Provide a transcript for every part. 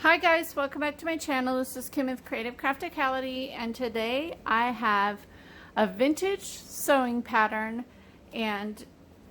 Hi guys, welcome back to my channel. This is Kim with Creative Crafticality, and today I have a vintage sewing pattern and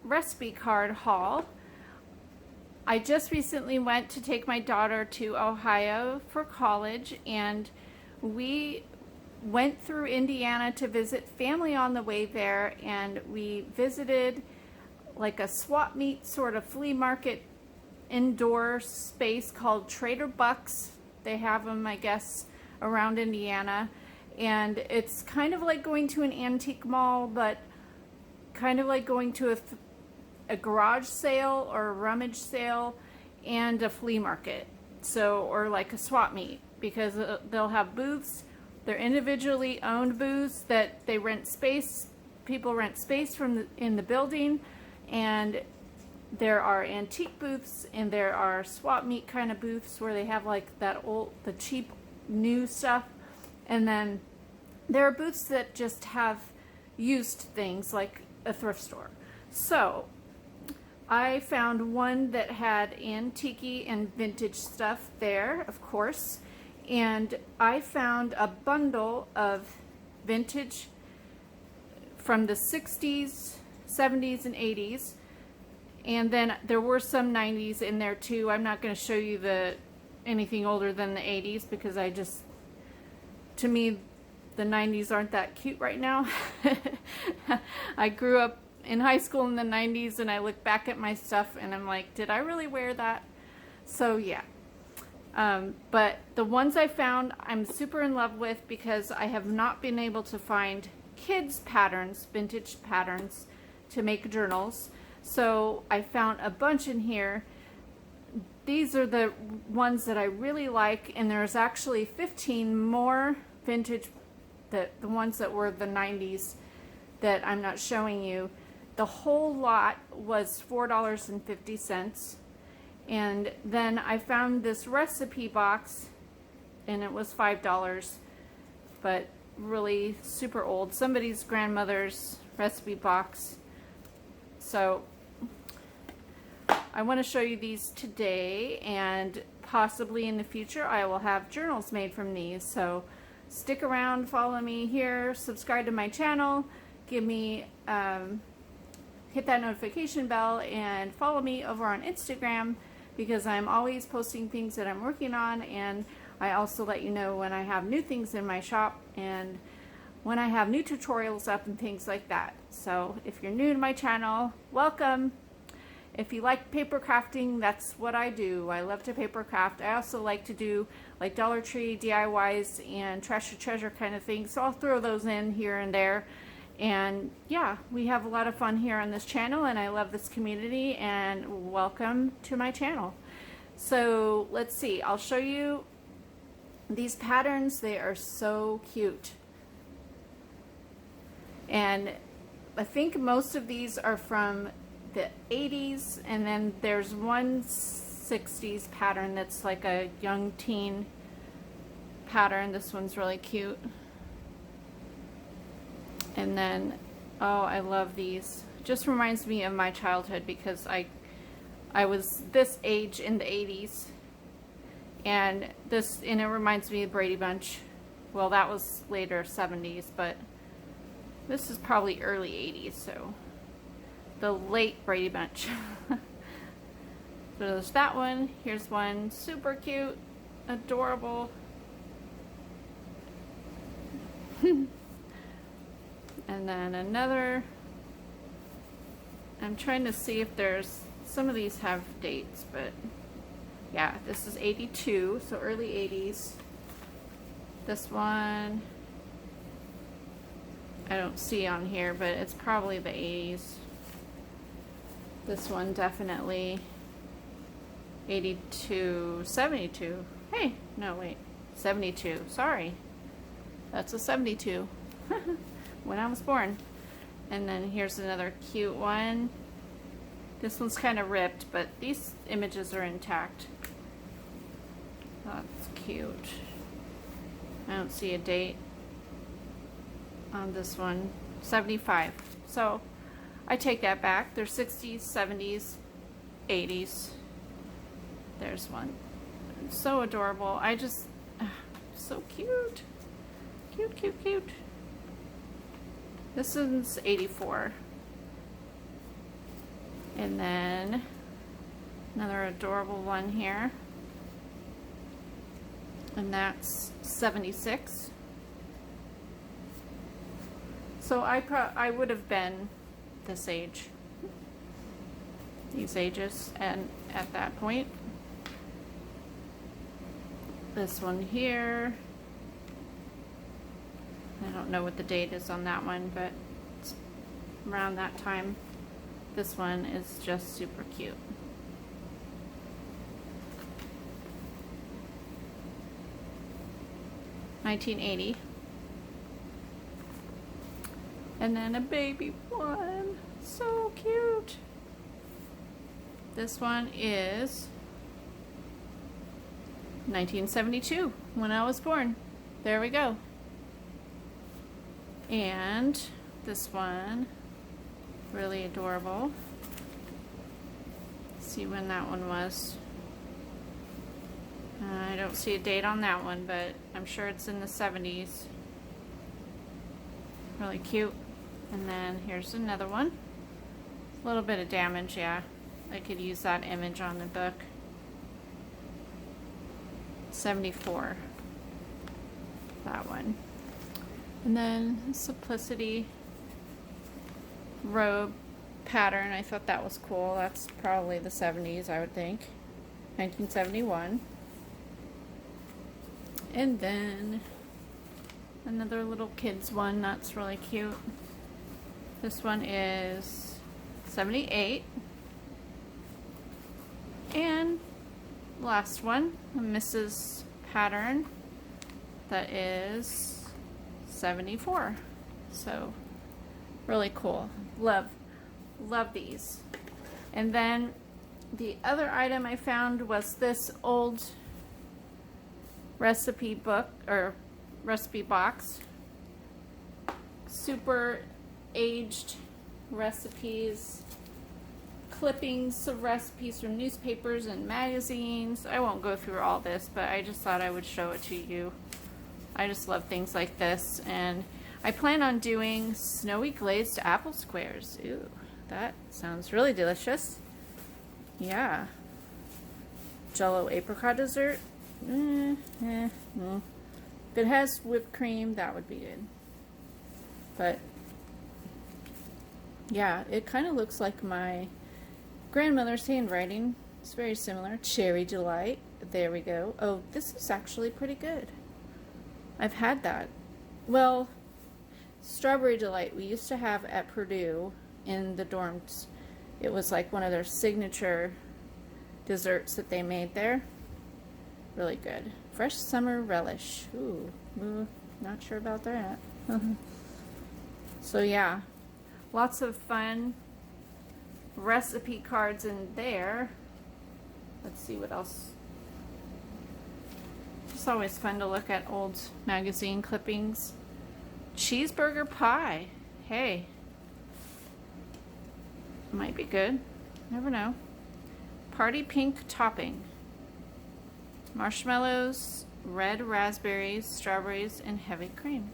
recipe card haul. I just recently went to take my daughter to Ohio for college, and we went through Indiana to visit family on the way there, and we visited like a swap meet sort of flea market indoor space called Trader Buck's. They have them, I guess, around Indiana, and it's kind of like going to an antique mall, but kind of like going to a garage sale or a rummage sale and a flea market, so, or like a swap meet, because they'll have booths. They're individually owned booths that they rent space. People rent space from in the building, and there are antique booths and there are swap meet kind of booths where they have like the cheap new stuff, and then there are booths that just have used things like a thrift store. So I found one that had antique and vintage stuff there, of course, and I found a bundle of vintage from the 60s, 70s, and 80s. And then there were some 90s in there too. I'm not going to show you anything older than the 80s because to me, the 90s aren't that cute right now. I grew up in high school in the 90s, and I look back at my stuff and I'm like, did I really wear that? So yeah. But the ones I found, I'm super in love with because I have not been able to find kids patterns, vintage patterns, to make journals. So I found a bunch in here. These are the ones that I really like, and there's actually 15 more vintage, the ones that were the 90s that I'm not showing you. The whole lot was $4.50, and then I found this recipe box, and it was $5, but really super old. Somebody's grandmother's recipe box. So I want to show you these today, and possibly in the future I will have journals made from these. So stick around, follow me here, subscribe to my channel, give me hit that notification bell, and follow me over on Instagram because I'm always posting things that I'm working on, and I also let you know when I have new things in my shop and when I have new tutorials up and things like that. So if you're new to my channel, welcome. If you like paper crafting, that's what I do. I love to paper craft. I also like to do like Dollar Tree DIYs and trash or treasure kind of things. So I'll throw those in here and there. And yeah, we have a lot of fun here on this channel, and I love this community, and welcome to my channel. So let's see, I'll show you these patterns. They are so cute. And I think most of these are from the 80s, and then there's one 60s pattern that's like a young teen pattern. This one's really cute. And then, oh, I love these. Just reminds me of my childhood because I was this age in the 80s, and it reminds me of Brady Bunch. Well, that was later 70s, but this is probably early 80s, so the late Brady Bunch. So there's that one. Here's one, super cute, adorable. And then another. I'm trying to see if some of these have dates, but yeah, this is 82, so early 80s. This one I don't see on here, but it's probably the 80s. This one definitely 82, 72. Hey, no, wait, 72. Sorry, that's a 72 when I was born. And then here's another cute one. This one's kind of ripped, but these images are intact. That's cute. I don't see a date on this one. 75. So I take that back. They're 60s, 70s, 80s. There's one. So adorable. I just, so cute. Cute, cute, cute. This is 84. And then another adorable one here. And that's 76. So I would have been this age, these ages, and at that point. This one here, I don't know what the date is on that one, but it's around that time. This one is just super cute. $19.80. And then a baby one, so cute. This one is 1972, when I was born. There we go. And this one, really adorable. Let's see when that one was. I don't see a date on that one, but I'm sure it's in the 70s. Really cute. And then here's another one. A little bit of damage, yeah. I could use that image on the book. 74. That one. And then Simplicity robe pattern. I thought that was cool. That's probably the 70s, I would think. 1971. And then another little kids one. That's really cute. This one is 78. And last one, a Mrs. pattern that is 74. So really cool. Love these. And then the other item I found was this old recipe book or recipe box. Super aged recipes, clippings of recipes from newspapers and magazines. I won't go through all this, but I just thought I would show it to you. I just love things like this, and I plan on doing snowy glazed apple squares. Ooh, that sounds really delicious. Yeah. Jello apricot dessert. If it has whipped cream, that would be good. But yeah, it kind of looks like my grandmother's handwriting. It's very similar. Cherry Delight. There we go. Oh, this is actually pretty good. I've had that. Well, Strawberry Delight we used to have at Purdue in the dorms. It was like one of their signature desserts that they made there. Really good. Fresh Summer Relish. Ooh, not sure about that. So yeah, lots of fun recipe cards in there. Let's see what else. It's always fun to look at old magazine clippings. Cheeseburger pie. Hey, might be good. Never know. Party pink topping. Marshmallows, red raspberries, strawberries, and heavy cream.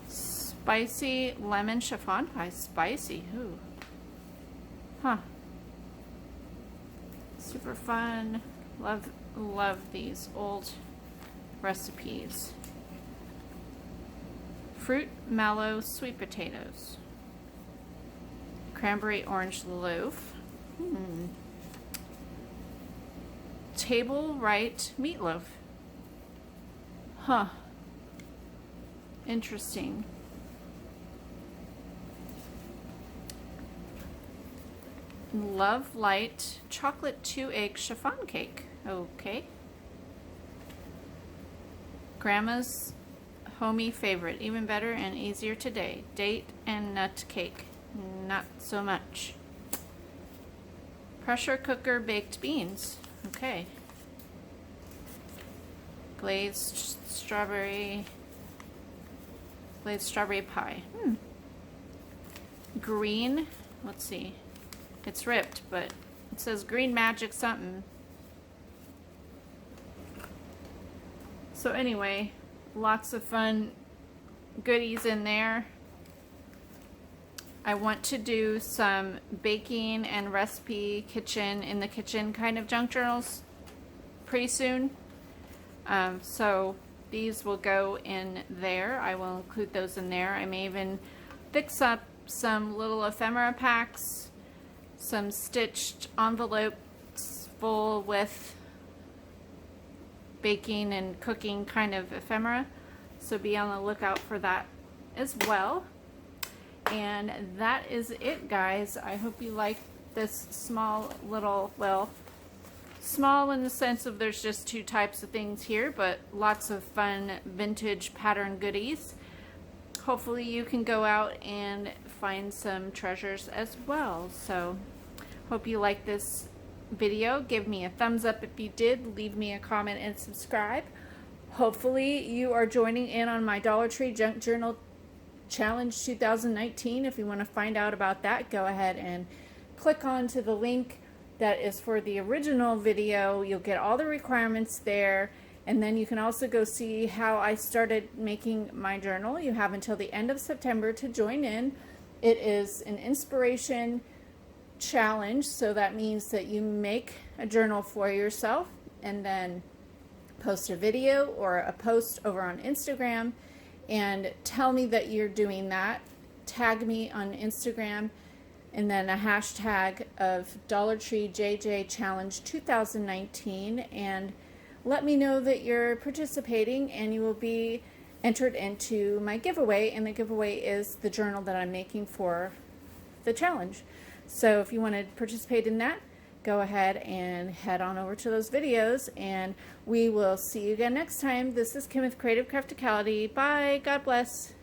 Spicy lemon chiffon pie. Spicy. Ooh. Huh. Super fun. Love these old recipes. Fruit mallow sweet potatoes. Cranberry orange loaf. Table right meatloaf. Huh. Interesting. Love Light chocolate 2-egg chiffon cake. Okay. Grandma's homey favorite. Even better and easier today. Date and nut cake. Not so much. Pressure cooker baked beans. Okay. Glazed strawberry pie. Green. Let's see. It's ripped, but it says green magic something. So anyway, lots of fun goodies in there. I want to do some baking and recipe kitchen in the kitchen kind of junk journals pretty soon. So these will go in there. I will include those in there. I may even fix up some little ephemera packs, some stitched envelopes full with baking and cooking kind of ephemera. So be on the lookout for that as well. And that is it, guys. I hope you like this small little, well, small in the sense of there's just two types of things here, but lots of fun vintage pattern goodies. Hopefully you can go out and find some treasures as well. So hope you like this video. Give me a thumbs up if you did. Leave me a comment and subscribe. Hopefully you are joining in on my Dollar Tree Junk Journal Challenge 2019. If you want to find out about that, go ahead and click on to the link that is for the original video. You'll get all the requirements there, and then you can also go see how I started making my journal. You have until the end of September to join in. It is an inspiration challenge, so that means that you make a journal for yourself and then post a video or a post over on Instagram and tell me that you're doing that. Tag me on Instagram and then a hashtag of Dollar Tree JJ Challenge 2019, and let me know that you're participating, and you will be entered into my giveaway, and the giveaway is the journal that I'm making for the challenge. So if you want to participate in that, go ahead and head on over to those videos, and we will see you again next time. This is Kim with Creative Crafticality. Bye. God bless.